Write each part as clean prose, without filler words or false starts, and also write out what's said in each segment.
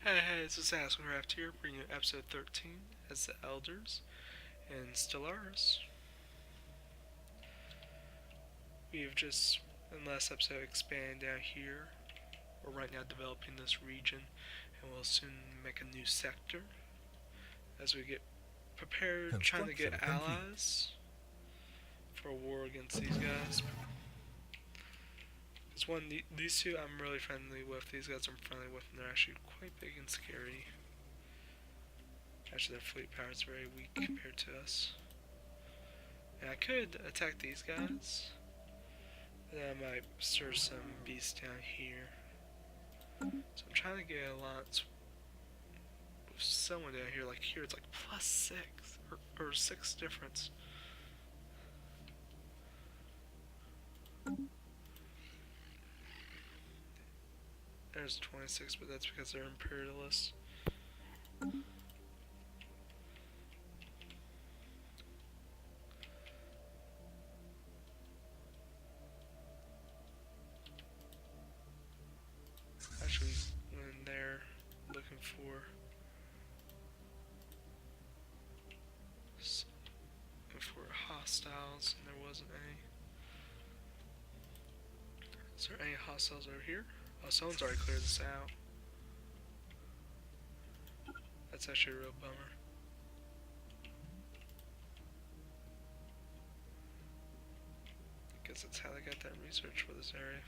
Hey, it's assassincraft here, bringing you episode 13 as the Elders in Stellaris. We've just, in the last episode, expanded down here. We're right now developing this region, and we'll soon make a new sector as we get prepared, trying to get allies for a war against these guys. These two I'm really friendly with. These guys I'm friendly with, and they're actually quite big and scary. Actually, their fleet power is very weak compared to us. And I could attack these guys, but then I might stir some beasts down here. So I'm trying to get an alliance with someone down here. Like here, it's like +6 or 6 difference. There's 26, but that's because they're imperialists. Actually, went in there looking for hostiles, and there wasn't any. Is there any hostiles over here? Oh, someone's already cleared this out. That's actually a real bummer. I guess that's how they got that research for this area.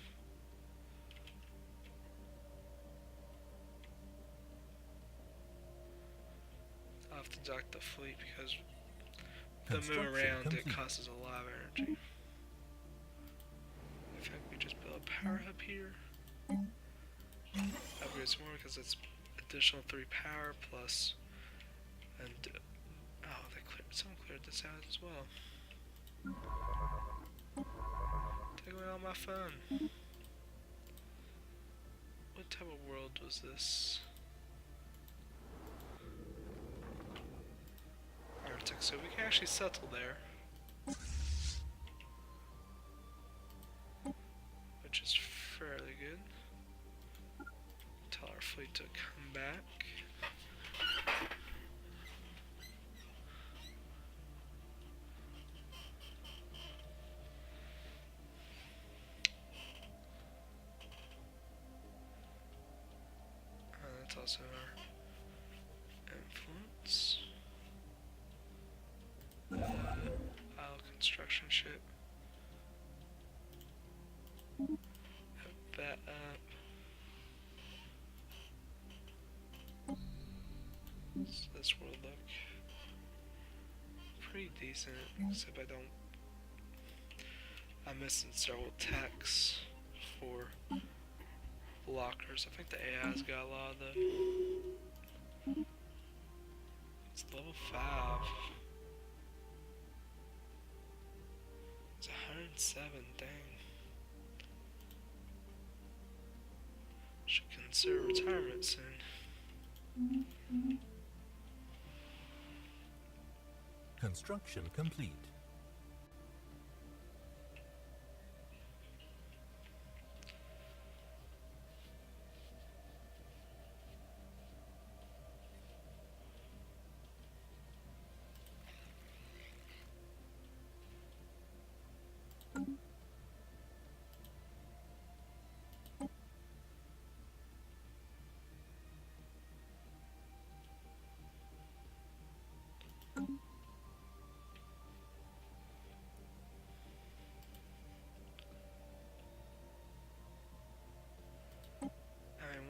I'll have to dock the fleet because the move around it costs a lot of energy. In fact, we just build a power hub here. Upgrade some more because it's additional 3 power plus. And someone cleared this out as well. Take away all my fun. What type of world was this? Arctic, so we can actually settle there. Which is fairly good. Tell our fleet to come back. That's also our influence. Isle construction ship. Have that up. So this will look pretty decent, except I'm missing several techs for blockers. I think the AI's got a lot of them. It's level 5. It's 107, dang. Should consider retirement soon. Construction complete.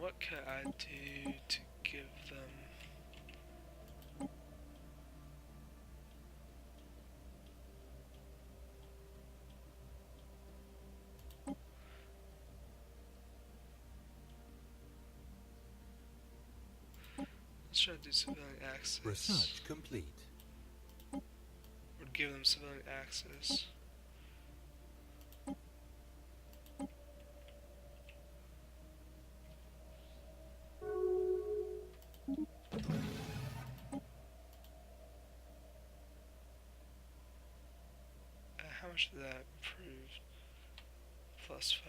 What could I do to give them? Let's try to do civilian access. Research complete. Would give them civilian access. How much did that improve? +5.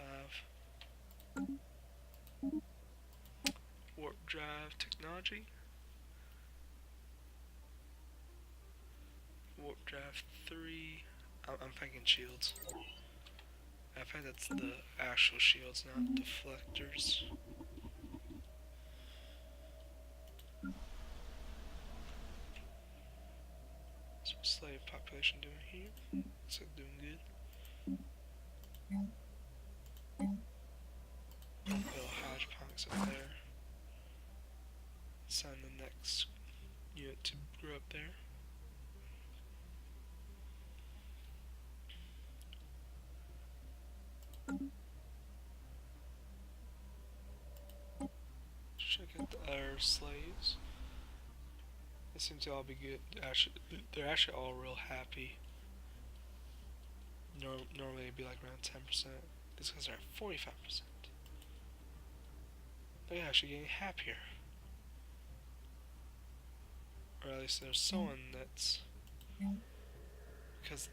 Warp drive technology. Warp drive 3. I'm thinking shields. I think that's the actual shields, not deflectors. What's the slave population doing here? Looks like doing good. Little hodgepodge up there. Assign the next unit to grow up there. Check out the other slaves. They seem to all be good. Actually, they're actually all real happy. Normally it'd be like around 10%. These guys are at 45%. They're actually getting happier. Or at least there's someone that's... Because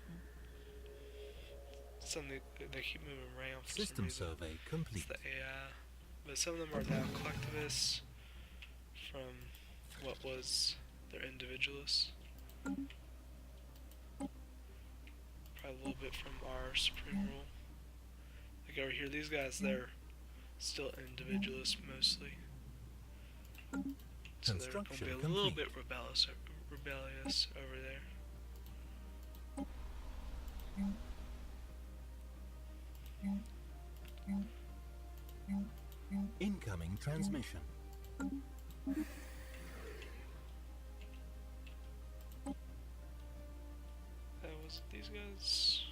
some they keep moving around for System some reason. survey complete. It's the AI. But some of them are now collectivists from what was their individualists. Probably a little bit from our supreme rule. Like over here, these guys, they're still individualists mostly. So they're going to be a little bit rebellious over there. Incoming transmission. That was these guys.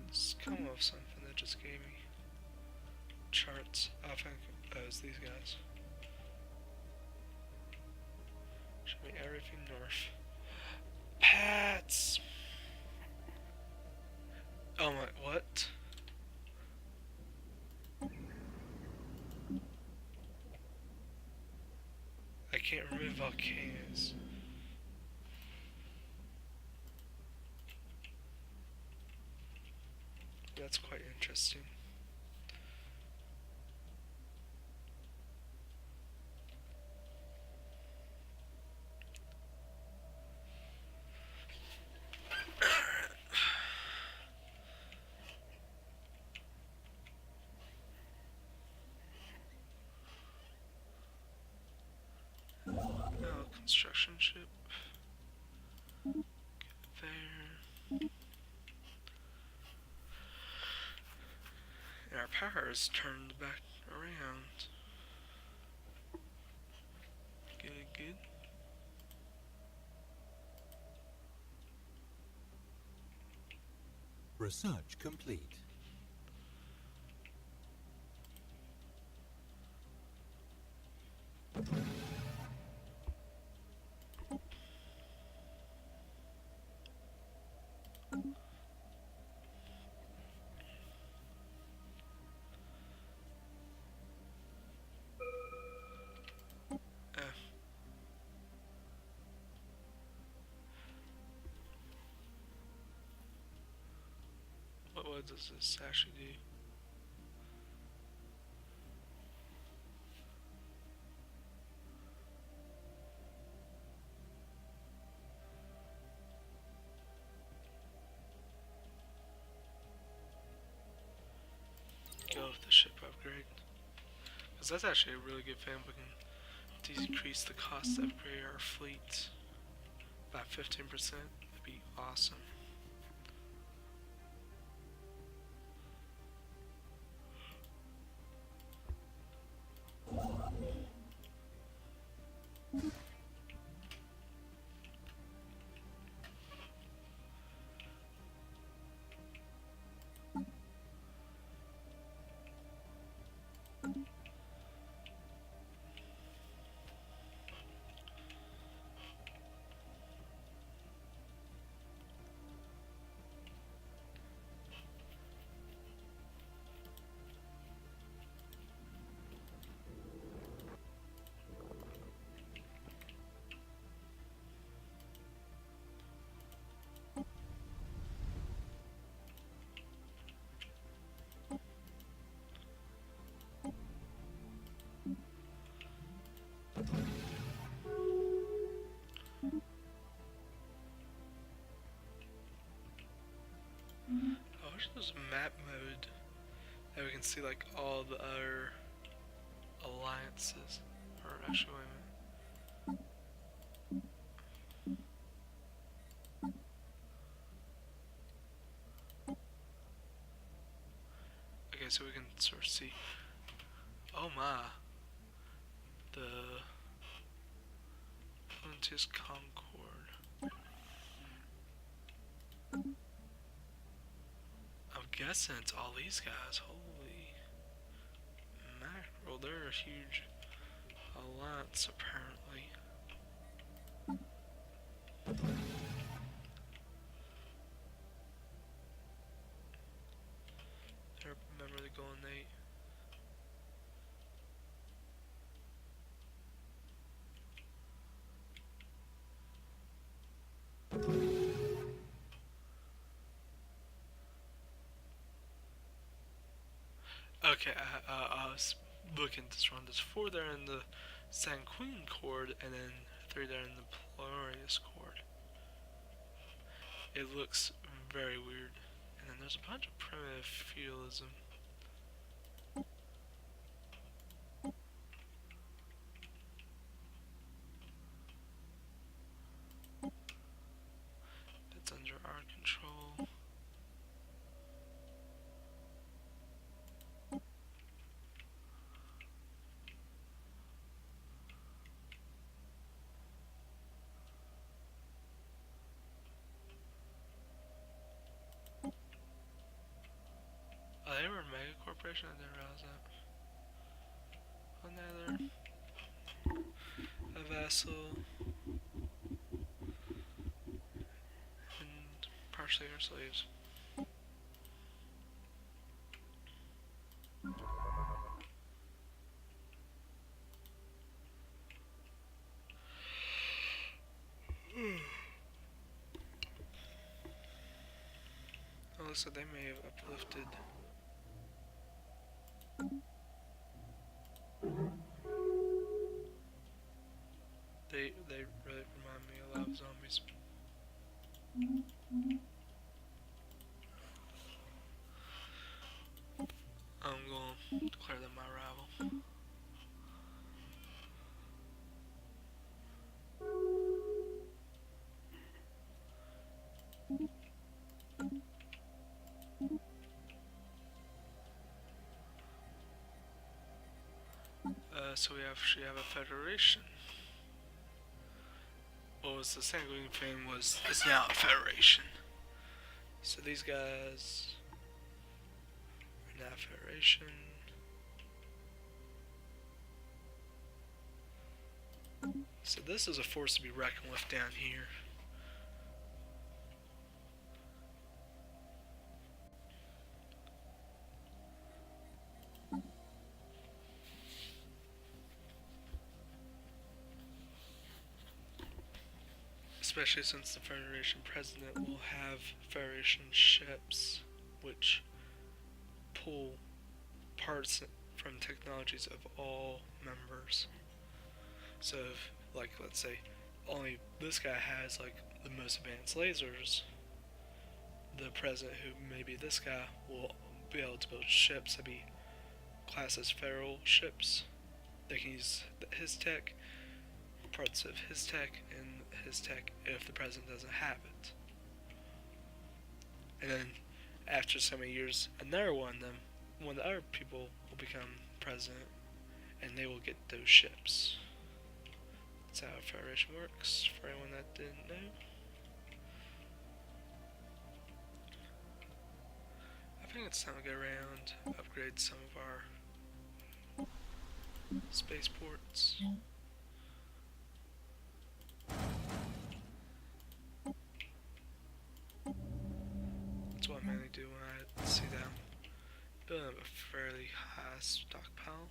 It's come off something that just gave me charts. I think it was these guys. Show me everything north. Pats! Oh my, what? I can't remove volcanoes. That's quite interesting. Oh, construction ship. There. And our power is turned back around. Good, good. Research complete. What does this actually do? Go with the ship upgrade. Because that's actually a really good thing. We can decrease the cost to upgrade our fleet by 15%. That'd be awesome. Actually, there's a map mode that we can see like all the other alliances. Or actually, wait a minute. Okay, so we can sort of see. Oh my. The Frontiers Concord. I'm guessing it's all these guys. Holy mackerel, they're a huge alliance apparently. I remember the Golden Eight. Okay, I was looking to run. There's 4 there in the Sanguine Chord, and then 3 there in the Polarius Chord. It looks very weird. And then there's a bunch of primitive feudalism. That's under our control. Oh, they were a mega corporation? I didn't realize that. Another. A vassal. And partially our slaves. Oh, looks like they may have uplifted. They really remind me a lot of zombies. I'm going to declare them my rival. So we actually have a federation. What was the Sanguine thing is now a federation. So these guys are now a federation. So this is a force to be reckoned with down here. Especially since the Federation President will have Federation ships which pull parts from technologies of all members. So if, like, let's say only this guy has like the most advanced lasers, the president, who may be this guy, will be able to build ships that be classed as federal ships. They can use his tech, parts of his tech, and his tech if the president doesn't have it. And then after so many years, another one of the other people will become president, and they will get those ships. That's how a federation works, for anyone that didn't know. I think it's time to go around, upgrade some of our spaceports. That's what I mainly do when I see them building up a fairly high stockpile.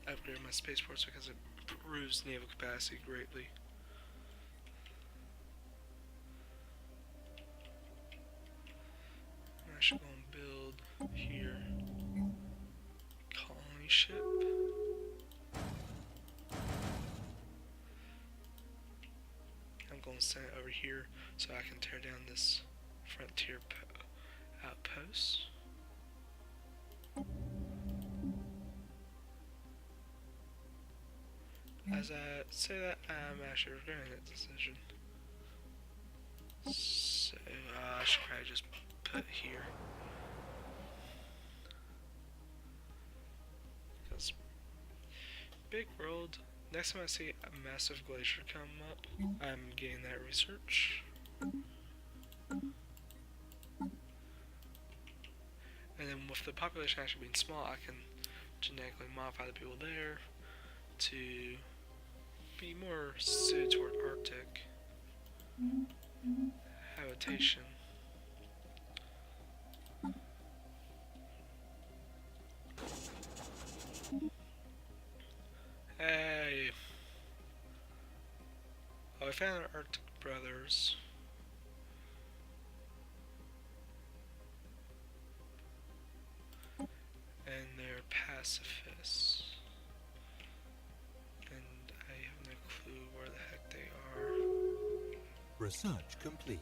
I upgraded my spaceports because it improves naval capacity greatly. I should go and build here. Colony ship. vehicle and stand it over here so I can tear down this frontier outpost. As I say that, I'm actually regretting that decision. So, I should probably just put here. Because, big world. Next time I see a massive glacier come up, I'm getting that research. And then with the population actually being small, I can genetically modify the people there to be more suited toward Arctic habitation. Hey! Oh, I found our Arctic brothers. And they're pacifists. And I have no clue where the heck they are. Research complete.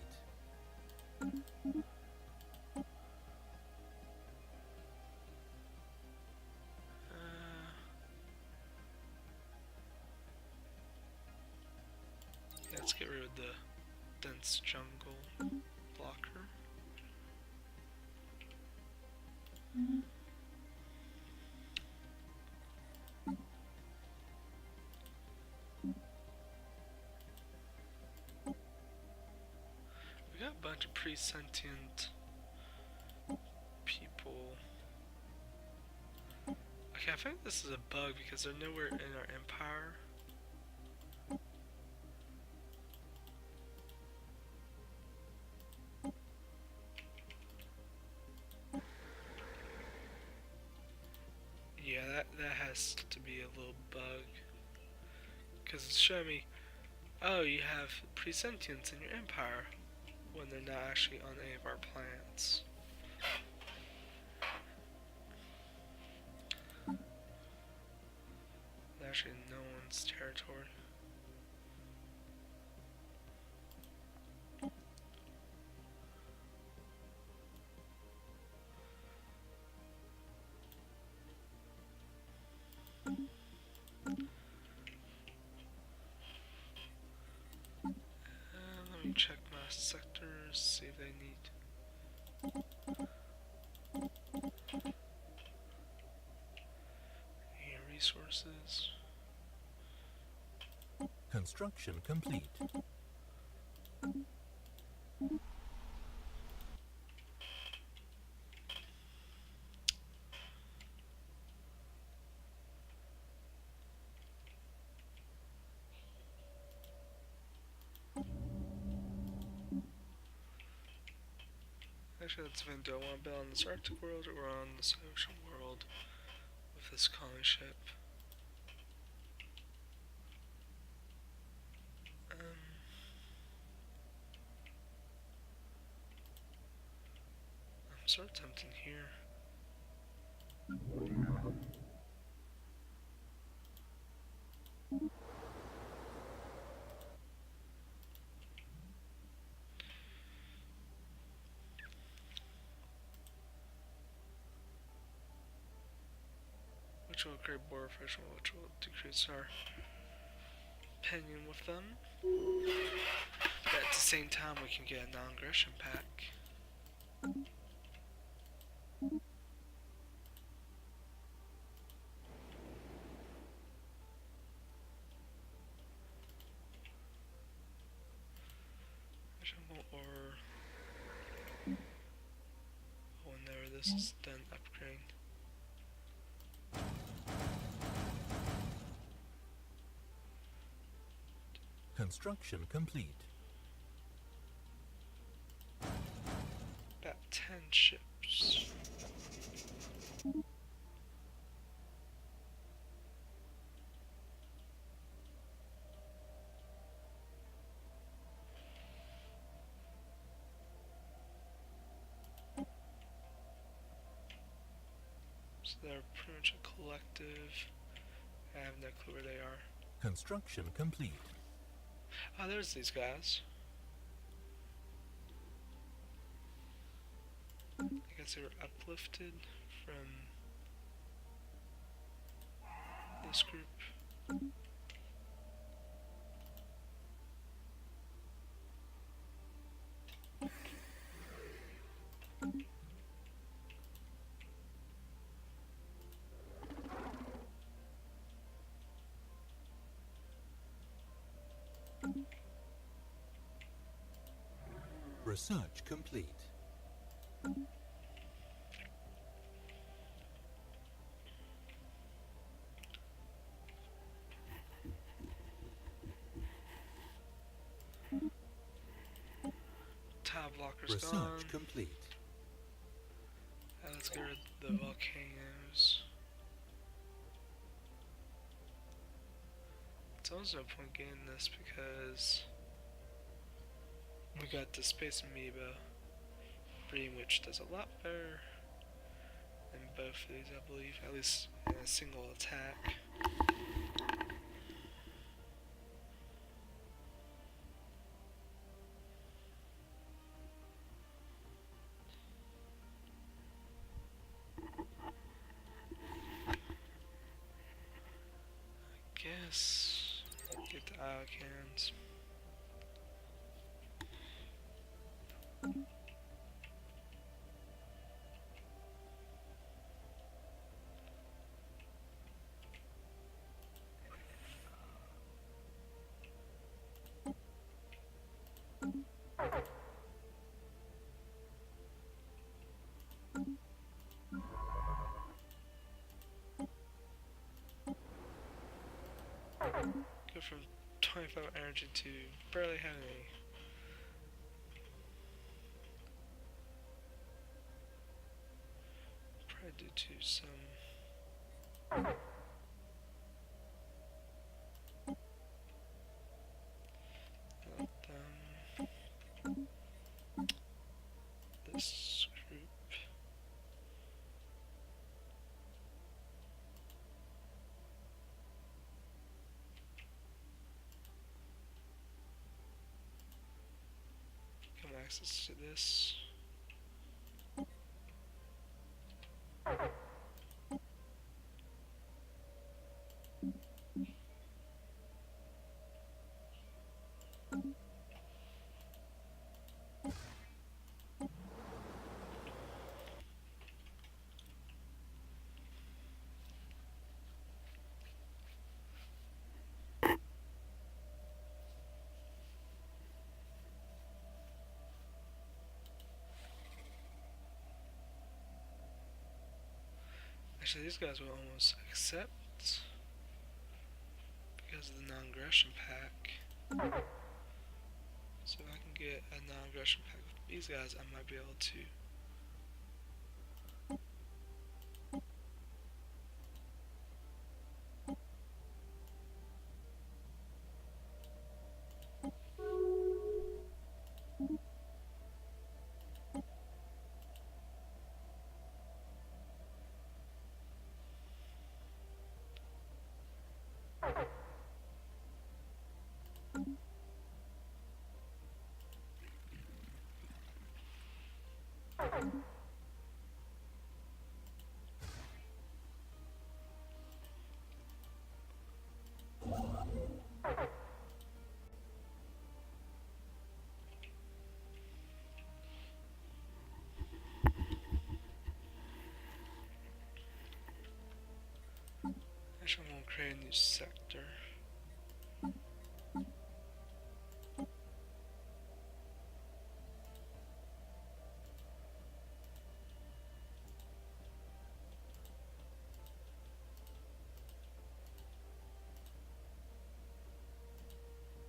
Let's get rid of the dense jungle blocker. We got a bunch of pre-sentient people. Okay, I think this is a bug because they're nowhere in our empire. Yeah, that has to be a little bug. Because it's showing me, oh, you have pre-sentients in your empire, when they're not actually on any of our planets. Actually, no one's territory. Let me check my sectors, see if they need any resources. Construction complete. Actually, let's find, do I want to build on this Arctic world or on this ocean world with this colony ship? I'm sort of tempting here. Which will create border friction, which will decrease our opinion with them. But at the same time, we can get a non-aggression pack. Or whenever this is done, upgrade. Construction complete. About 10 ships. So they're pretty much a collective. I have no clue where they are. Construction complete. Oh, there's these guys. I guess they were uplifted from this group. Research complete. Tile blockers Research gone. complete. Let's get rid of the volcanoes. It's also no point getting this because we got the space amoeba breeding, which does a lot better than both of these, I believe, at least in a single attack. Guess get the Iocans. Go from 25 energy to barely have any. Probably due to some. Let them. This group. Come access to this. Actually, these guys will almost accept because of the non-aggression pack. So if I can get a non-aggression pack with these guys, I might be able to. Actually, I'm gonna create a new sector.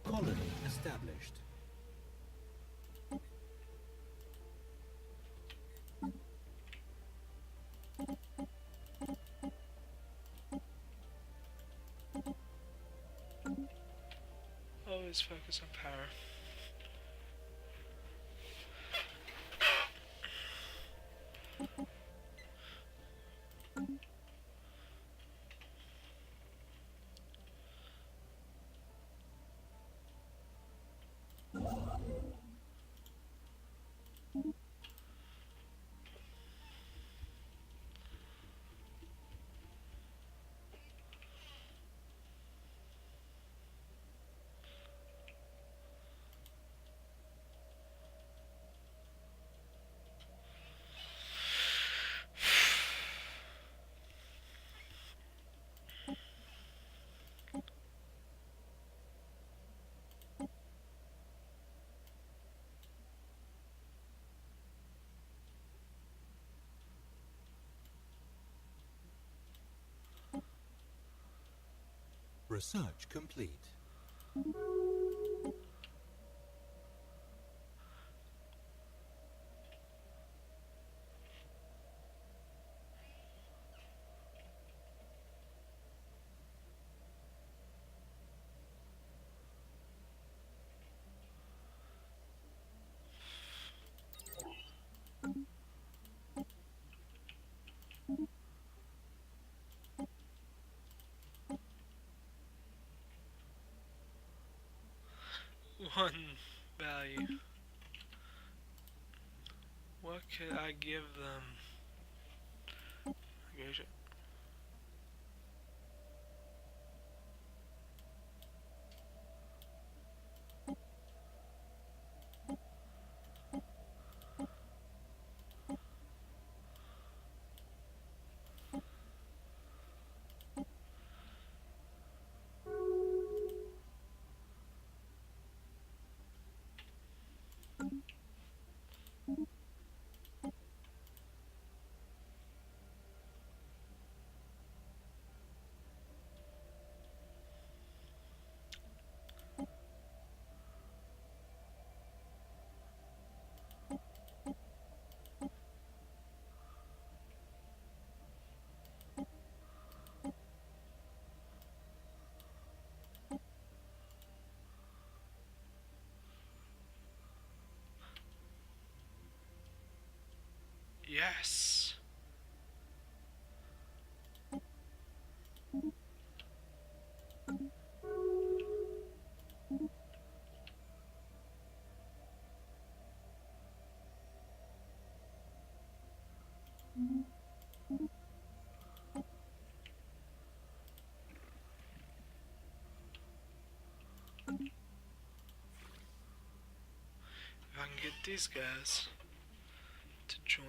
Colony established. Always focus on power. Research complete. One value. What could I give them? Okay, yes. If I can get these guys to join in.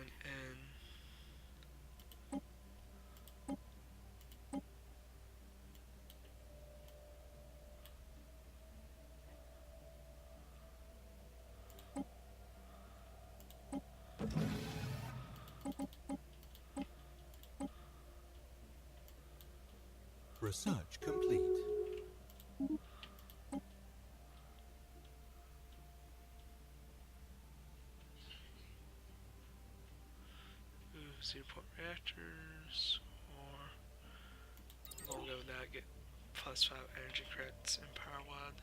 Research complete. Ooh, zero-point reactors, or we'll go with that, get +5 energy credits and power wad.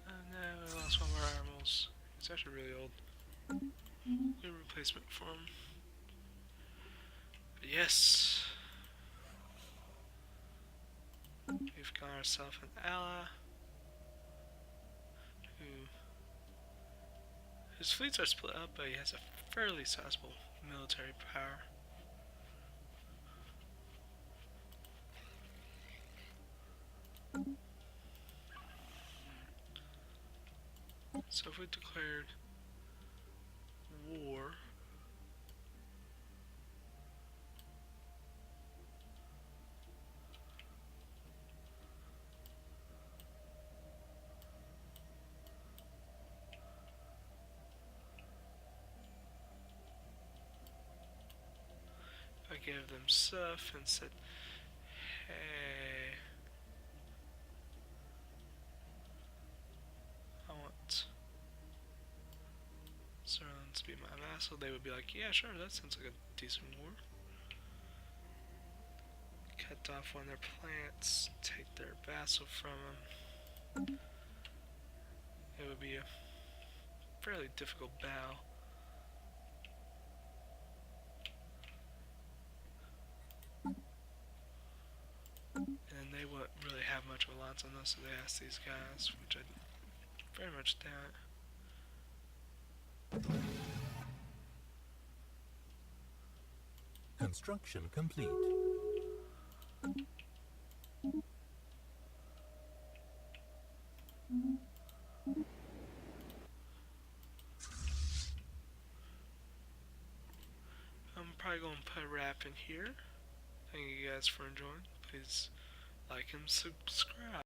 And now we lost one of our animals. It's actually really old. Good replacement for him. But yes, we've got ourselves an ally whose fleets are split up, but he has a fairly sizable military power. So if we declared war, I gave them stuff and said, hey, I want Zerlin to be my vassal, they would be like, yeah, sure, that sounds like a decent war. Cut off one of their plants, take their vassal from them. It would be a fairly difficult battle. much of a lot on this, so they asked these guys, which I very much doubt. Construction complete. I'm probably going to put a wrap in here. Thank you guys for enjoying. Please like and subscribe.